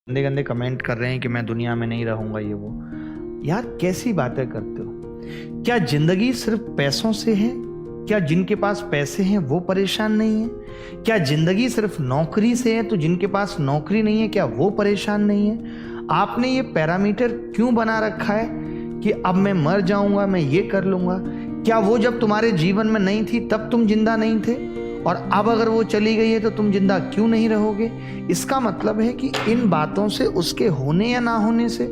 गंदे गंदे कमेंट कर रहे हैं कि मैं दुनिया में नहीं रहूंगा, ये वो। यार कैसी बातें करते हो? क्या जिंदगी सिर्फ पैसों से है? क्या जिनके पास पैसे हैं वो परेशान नहीं है? क्या जिंदगी सिर्फ नौकरी से है तो जिनके पास नौकरी नहीं है क्या वो परेशान नहीं है? आपने ये पैरामीटर क्यों बना रखा है कि अब मैं मर जाऊंगा, मैं ये कर लूंगा? क्या वो जब तुम्हारे जीवन में नहीं थी तब तुम जिंदा नहीं थे, और अब अगर वो चली गई है तो तुम जिंदा क्यों नहीं रहोगे? इसका मतलब है कि इन बातों से, उसके होने या ना होने से,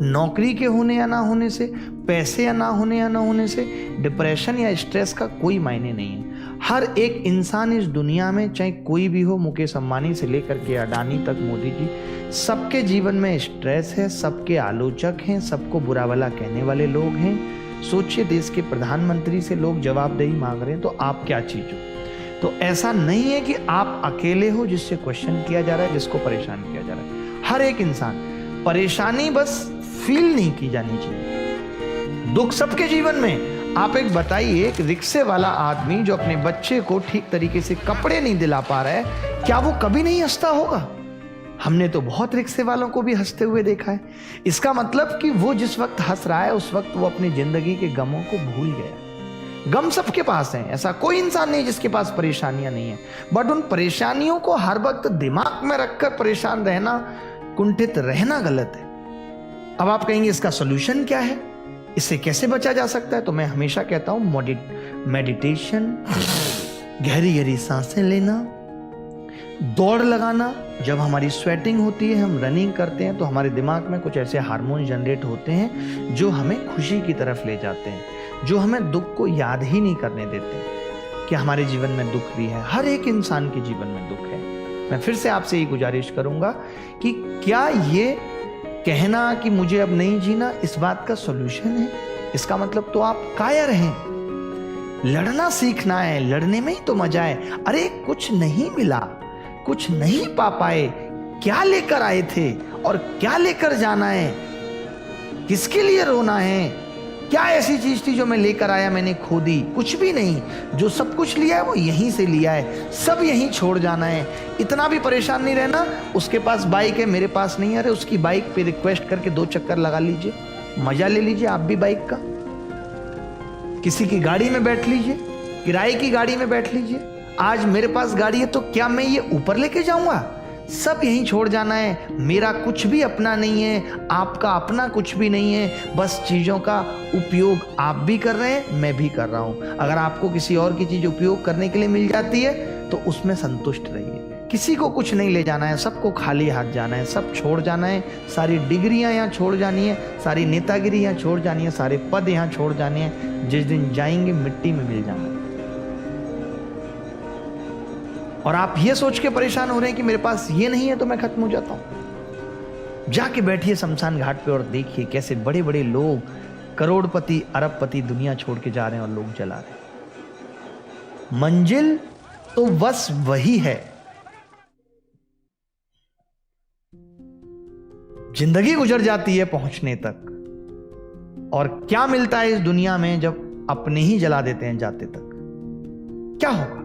नौकरी के होने या ना होने से, पैसे या ना होने या ना होने से डिप्रेशन या स्ट्रेस का कोई मायने नहीं है। हर एक इंसान इस दुनिया में, चाहे कोई भी हो, मुकेश अंबानी से लेकर के अडानी तक, मोदी जी, सबके जीवन में स्ट्रेस है, सबके आलोचक हैं, सबको बुरा भला कहने वाले लोग हैं। सोचिए, देश के प्रधानमंत्री से लोग जवाबदेही मांग रहे हैं, तो आप क्या चीज हो? तो ऐसा नहीं है कि आप अकेले हो जिससे क्वेश्चन किया जा रहा है, जिसको परेशान किया जा रहा है। हर एक इंसान, परेशानी बस फील नहीं की जानी चाहिए। दुख सबके जीवन में। आप एक बताइए, एक रिक्शे वाला आदमी जो अपने बच्चे को ठीक तरीके से कपड़े नहीं दिला पा रहा है, क्या वो कभी नहीं हंसता होगा? हमने तो बहुत रिक्शे वालों को भी हंसते हुए देखा है। इसका मतलब कि वो जिस वक्त हंस रहा है उस वक्त वो अपनी जिंदगी के गमों को भूल गया। गम सबके पास हैं, ऐसा कोई इंसान नहीं जिसके पास परेशानियां नहीं है, बट उन परेशानियों को हर वक्त दिमाग में रखकर परेशान रहना, कुंठित रहना गलत है। अब आप कहेंगे इसका सॉल्यूशन क्या है, इससे कैसे बचा जा सकता है? तो मैं हमेशा कहता हूं मेडिटेशन, गहरी गहरी सांसें लेना, दौड़ लगाना। जब हमारी स्वेटिंग होती है, हम रनिंग करते हैं, तो हमारे दिमाग में कुछ ऐसे हार्मोन जनरेट होते हैं जो हमें खुशी की तरफ ले जाते हैं, जो हमें दुख को याद ही नहीं करने देते कि हमारे जीवन में दुख भी है। हर एक इंसान के जीवन में दुख है। मैं फिर से आपसे ये गुजारिश करूंगा कि क्या ये कहना कि मुझे अब नहीं जीना, इस बात का सॉल्यूशन है? इसका मतलब तो आप कायर हैं। लड़ना सीखना है, लड़ने में ही तो मजा है। अरे कुछ नहीं मिला, कुछ नहीं पा पाए, क्या लेकर आए थे और क्या लेकर जाना है? किसके लिए रोना है? क्या ऐसी चीज थी जो मैं लेकर आया मैंने खो दी? कुछ भी नहीं। जो सब कुछ लिया है वो यहीं से लिया है, सब यहीं छोड़ जाना है। इतना भी परेशान नहीं रहना। उसके पास बाइक है, मेरे पास नहीं है, अरे उसकी बाइक पे रिक्वेस्ट करके 2 चक्कर लगा लीजिए, मजा ले लीजिए आप भी बाइक का। किसी की गाड़ी में बैठ लीजिए, किराए की गाड़ी में बैठ लीजिए। आज मेरे पास गाड़ी है तो क्या मैं ये ऊपर लेके जाऊंगा? सब यहीं छोड़ जाना है। मेरा कुछ भी अपना नहीं है, आपका अपना कुछ भी नहीं है। बस चीज़ों का उपयोग आप भी कर रहे हैं, मैं भी कर रहा हूं। अगर आपको किसी और की चीज़ उपयोग करने के लिए मिल जाती है तो उसमें संतुष्ट रहिए। किसी को कुछ नहीं ले जाना है, सबको खाली हाथ जाना है, सब छोड़ जाना है। सारी डिग्रियां यहाँ छोड़ जानी है, सारी नेतागिरी यहाँ छोड़ जानी है, सारे पद यहाँ छोड़ जाने हैं। जिस दिन जाएंगे मिट्टी में मिल जाना है। और आप ये सोच के परेशान हो रहे हैं कि मेरे पास ये नहीं है तो मैं खत्म हो जाता हूं। जाके बैठिए शमशान घाट पे और देखिए कैसे बड़े बड़े लोग, करोड़पति, अरबपति दुनिया छोड़ के जा रहे हैं और लोग जला रहे हैं। मंजिल तो बस वही है। जिंदगी गुजर जाती है पहुंचने तक। और क्या मिलता है इस दुनिया में जब अपने ही जला देते हैं जाते तक? क्या होगा?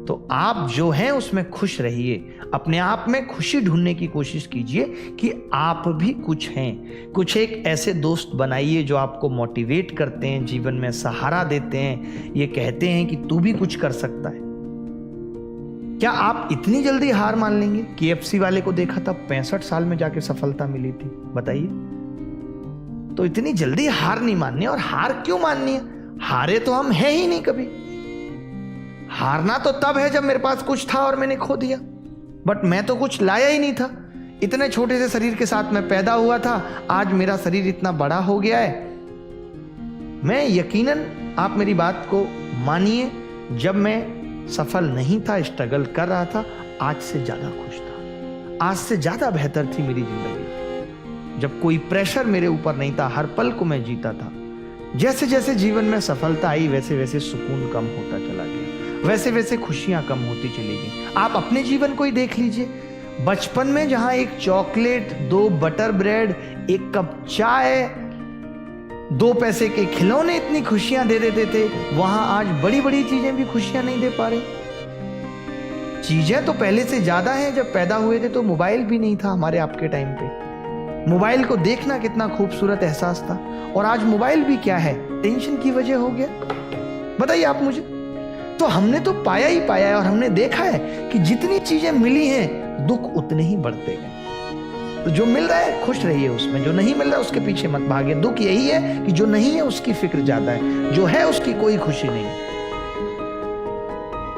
तो आप जो हैं उसमें खुश रहिए। अपने आप में खुशी ढूंढने की कोशिश कीजिए कि आप भी कुछ हैं। कुछ एक ऐसे दोस्त बनाइए जो आपको मोटिवेट करते हैं, जीवन में सहारा देते हैं, ये कहते हैं कि तू भी कुछ कर सकता है। क्या आप इतनी जल्दी हार मान लेंगे? KFC वाले को देखा था 65 साल में जाके सफलता मिली थी, बताइए। तो इतनी जल्दी हार नहीं माननी। और हार क्यों माननी है? हारे तो हम हैं ही नहीं कभी। हारना तो तब है जब मेरे पास कुछ था और मैंने खो दिया। बट मैं तो कुछ लाया ही नहीं था। इतने छोटे से शरीर के साथ मैं पैदा हुआ था, आज मेरा शरीर इतना बड़ा हो गया है। मैं यकीनन, आप मेरी बात को मानिए, जब मैं सफल नहीं था, स्ट्रगल कर रहा था, आज से ज्यादा खुश था। आज से ज्यादा बेहतर थी मेरी जिंदगी। जब कोई प्रेशर मेरे ऊपर नहीं था, हर पल को मैं जीता था। जैसे जैसे जीवन में सफलता आई वैसे वैसे सुकून कम होता चला गया, वैसे वैसे खुशियां कम होती चली गई। आप अपने जीवन को ही देख लीजिए। बचपन में जहां एक चॉकलेट, 2 बटर ब्रेड, 1 कप चाय, 2 पैसे के खिलौने इतनी खुशियां दे देते थे, वहां आज बड़ी बड़ी चीजें भी खुशियां नहीं दे पा रहे। चीजें तो पहले से ज्यादा हैं। जब पैदा हुए थे तो मोबाइल भी नहीं था हमारे आपके टाइम पे। मोबाइल को देखना कितना खूबसूरत एहसास था, और आज मोबाइल भी क्या है, टेंशन की वजह हो गया। बताइए आप मुझे। तो हमने तो पाया ही पाया है, और हमने देखा है कि जितनी चीजें मिली हैं दुख उतने ही बढ़ते गए। तो जो मिल रहा है खुश रहिए उसमें, जो नहीं मिल रहा है उसके पीछे मत भागिए। दुख यही है कि जो नहीं है उसकी फिक्र ज्यादा है, जो है उसकी कोई खुशी नहीं।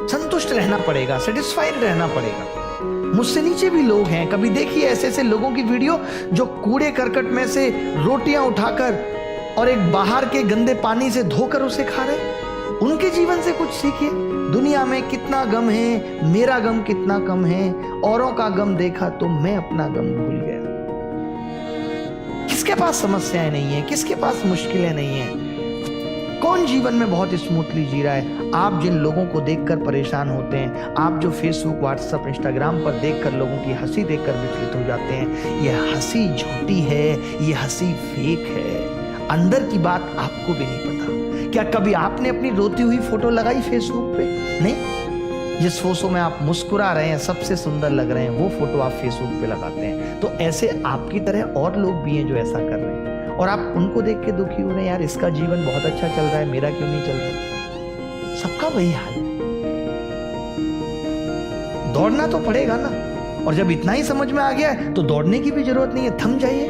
संतुष्ट रहना पड़ेगा, सेटिस्फाइड रहना पड़ेगा। मुझसे नीचे भी लोग हैं, कभी देखिए ऐसे ऐसे लोगों की वीडियो जो कूड़े करकट में से रोटियां उठाकर और एक बाहर के गंदे पानी से धोकर उसे खा रहे। उनके जीवन से कुछ सीखिए। दुनिया में कितना गम है, मेरा गम कितना कम है। औरों का गम देखा तो मैं अपना गम भूल गया। किसके पास समस्याएं नहीं है, किसके पास मुश्किलें नहीं है? कौन जीवन में बहुत स्मूथली जी रहा है? आप जिन लोगों को देखकर परेशान होते हैं, आप जो फेसबुक, व्हाट्सएप, इंस्टाग्राम पर देखकर लोगों की हंसी देखकर विचलित हो जाते हैं, यह हंसी झूठी है, यह हंसी फेक है। अंदर की बात आपको भी नहीं पता। क्या कभी आपने अपनी रोती हुई फोटो लगाई फेसबुक पे? नहीं। जिस फोटो में आप मुस्कुरा रहे हैं, सबसे सुंदर लग रहे हैं, वो फोटो आप फेसबुक पे लगाते हैं। तो ऐसे आपकी तरह और लोग भी हैं जो ऐसा कर रहे हैं, और आप उनको देख के दुखी हो रहे हैं, यार इसका जीवन बहुत अच्छा चल रहा है, मेरा क्यों नहीं चल रहा? सबका वही हाल है। दौड़ना तो पड़ेगा ना, और जब इतना ही समझ में आ गया है तो दौड़ने की भी जरूरत नहीं है, थम जाइए।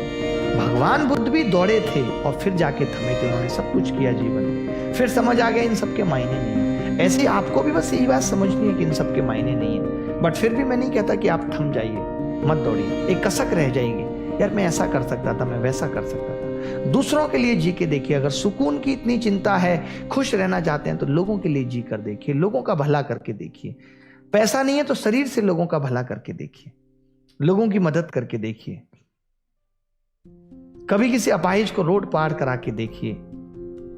भगवान बुद्ध भी दौड़े थे और फिर जाके थमे थे, उन्होंने सब कुछ किया जीवन में, फिर समझ आ गया इन सब के मायने नहीं है। ऐसे आपको भी बस यही बात समझनी है कि इन सब के मायने नहीं है। बट फिर भी मैं नहीं कहता कि आप थम जाइए, मत दौड़िए। एक कसक रह जाएगी, यार मैं ऐसा कर सकता था, मैं वैसा कर सकता था। दूसरों के लिए जी के देखिए। अगर सुकून की इतनी चिंता है, खुश रहना चाहते हैं, तो लोगों के लिए जी कर देखिए, लोगों का भला करके देखिए। पैसा नहीं है तो शरीर से लोगों का भला करके देखिए, लोगों की मदद करके देखिए। कभी किसी अपाहिज को रोड पार करा के देखिए,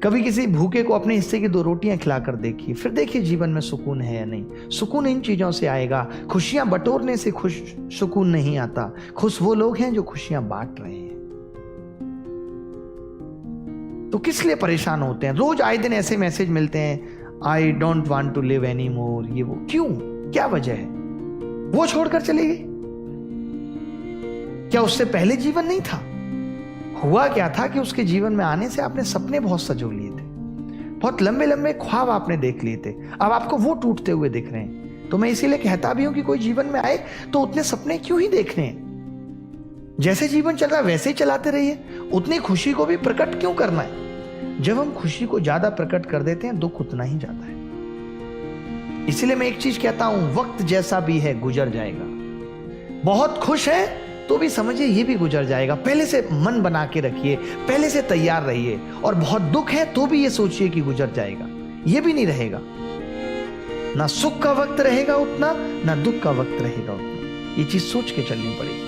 कभी किसी भूखे को अपने हिस्से की 2 रोटियां खिलाकर देखिए, फिर देखिए जीवन में सुकून है या नहीं। सुकून इन चीजों से आएगा। खुशियां बटोरने से खुश सुकून नहीं आता। खुश वो लोग हैं जो खुशियां बांट रहे हैं। तो किस लिए परेशान होते हैं? रोज आए दिन ऐसे मैसेज मिलते हैं, I don't want to live any more, ये वो। क्यों? क्या वजह है? वो छोड़कर चली गई? क्या उससे पहले जीवन नहीं था? हुआ क्या था कि उसके जीवन में आने से आपने सपने बहुत सजो लिए थे, बहुत लंबे लंबे ख्वाब आपने देख लिए थे, अब आपको वो टूटते हुए दिख रहे हैं। तो मैं इसीलिए कहता भी हूं कि कोई जीवन में आए तो उतने सपने क्यों ही देखने हैं? जैसे जीवन चल रहा है वैसे ही चलाते रहिए। उतनी खुशी को भी प्रकट क्यों करना है? जब हम खुशी को ज्यादा प्रकट कर देते हैं, दुख उतना ही जाता है। इसलिए मैं एक चीज कहता हूं, वक्त जैसा भी है गुजर जाएगा। बहुत खुश है तो भी समझिए ये भी गुजर जाएगा। पहले से मन बना के रखिए, पहले से तैयार रहिए। और बहुत दुख है तो भी ये सोचिए कि गुजर जाएगा, ये भी नहीं रहेगा। ना सुख का वक्त रहेगा उतना, ना दुख का वक्त रहेगा उतना। ये चीज सोच के चलनी पड़ेगी।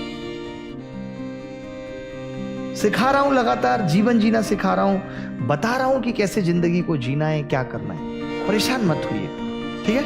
सिखा रहा हूं, लगातार जीवन जीना सिखा रहा हूं, बता रहा हूं कि कैसे जिंदगी को जीना है, क्या करना है। परेशान मत होइए, ठीक है?